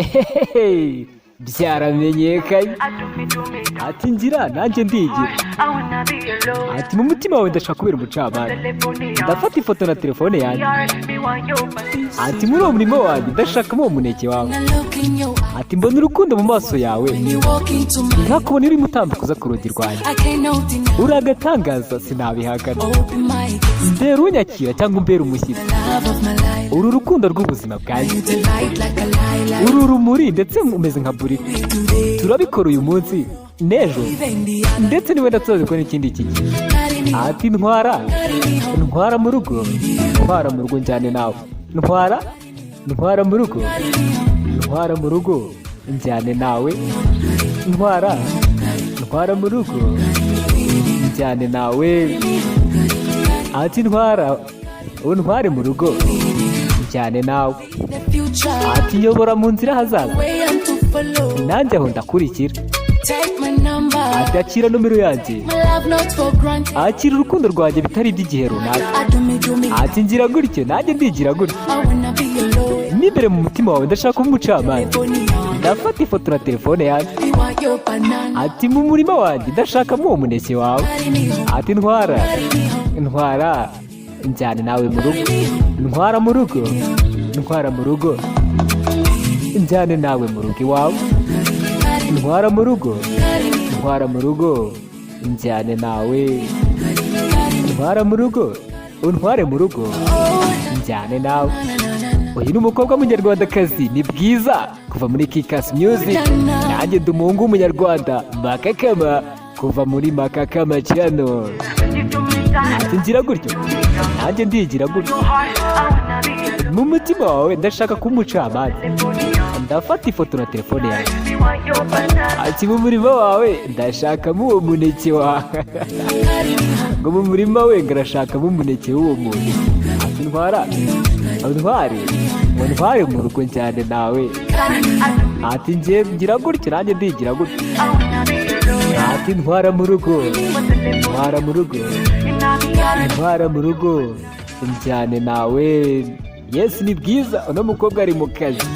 Hehehe, byaramenyekanye. Ati ngira nanjye ndigira. Ati mu mutima wawe ndashaka kubera umucamanza. Ndafata ifoto na telefone yanjye. Ati muri uwo murimo wanjye ndashakamo uwo muneke wawe. Ati mbona urukundo mu maso yawe. Nkakubona urimo utambuka uza ku rugi rwanjye. Uragatangaza sinabihakana. Mbera unyakira cyangwa umbera umushyitsi. Uru rukundo rw'ubuzima bwanjye. Uru rumuri ndetse umeze nka buri. Turabikora uyu munsi n'ejo ndetse niwe ndatuzi ko n'ikindi kiki. Ati ntwara mu rugo, ntwara mu rugo njyane nawe. Ntwara mu rugo njyane nawe. Ntwara mu rugo njyane nawe. Ati untware mu rugo njyane nawe. Ati nyobora mu nzira hazaza nanjye aho ndakurikira. Ati akira nomero yanjye. Akira urukundo rwanjye bitari iby'igihe runaka. Ati ngira gutyo nanjye ndigira gutyo. N'imbere mu mutima wawe ndashaka kuba umucamanza. Ndafata ifoto na telefone yanjye. Ati mu murima wanjye ndashakamo uwo muneke wawe. Ati ntwara njyane nawe mu rugo. Ntwara mu rugo njyane nawe mu rugo iwawe. Ntwara mu rugo njyane nawe. Ntwara mu rugo untware mu rugo njyane nawe. Uyu ni umukobwa w'umunyarwandakazi ni bwiza kuva muri Kikas Music. Nanjye ndi umuhungu w'umunyarwanda Makakama kuva muri Makakama Channel. Ati ngira gutyo nanjye ndigira gutyo. Mu mutima wawe ndashaka kuba umucamanza. Ndafata ifoto na telefone yanjye. Ati mu murima wawe ndashakamo uwo muneke wawe. Ngo mu murima we ngarashakamo umuneke w'uwo muntu. Ati untware mu rugo njyane nawe. Ati ngira gutyo nanjye ndigira gutyo. Ati ntwara mu rugo njyane nawe. Yes, ni bwiza. Uno mukobwa ari mu kazi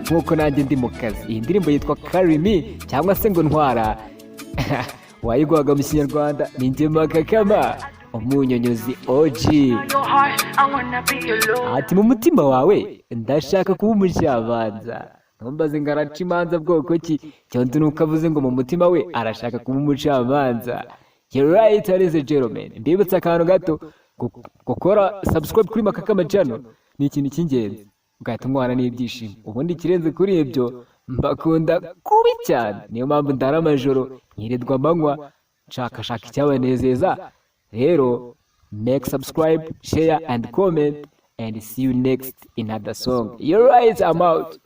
nk'uko nanjye ndi mu kazi. Iyi ndirimbo yitwa Carry Me cyangwa se ngo ntwara. Wayiguhaga mu Kinyarwanda ni njye Makakama umunyonyozi OG. Ati mu mutima wawe ndashaka kuba umucamanza. Ntumbaze ngo araca imanza bwoko ki, cyonze nuko avuze ngo mu mutima we arashaka kuba umucamanza. You're right, ladies and gentlemen. Mbibutsa akantu gato, gukora subscribe kuri Makakama Channel ni ikintu cy'ingenzi. Ugahita umwana n'ibyishimo. Ubundi ikirenze kuri ibyo mbakunda kubi cyane. Niyo mpamvu ndara amajoro nkirirwa amanywa nshakashaka icyabanezeza. Rero make subscribe, share and comment and see you next in another song. You're right, I'm out.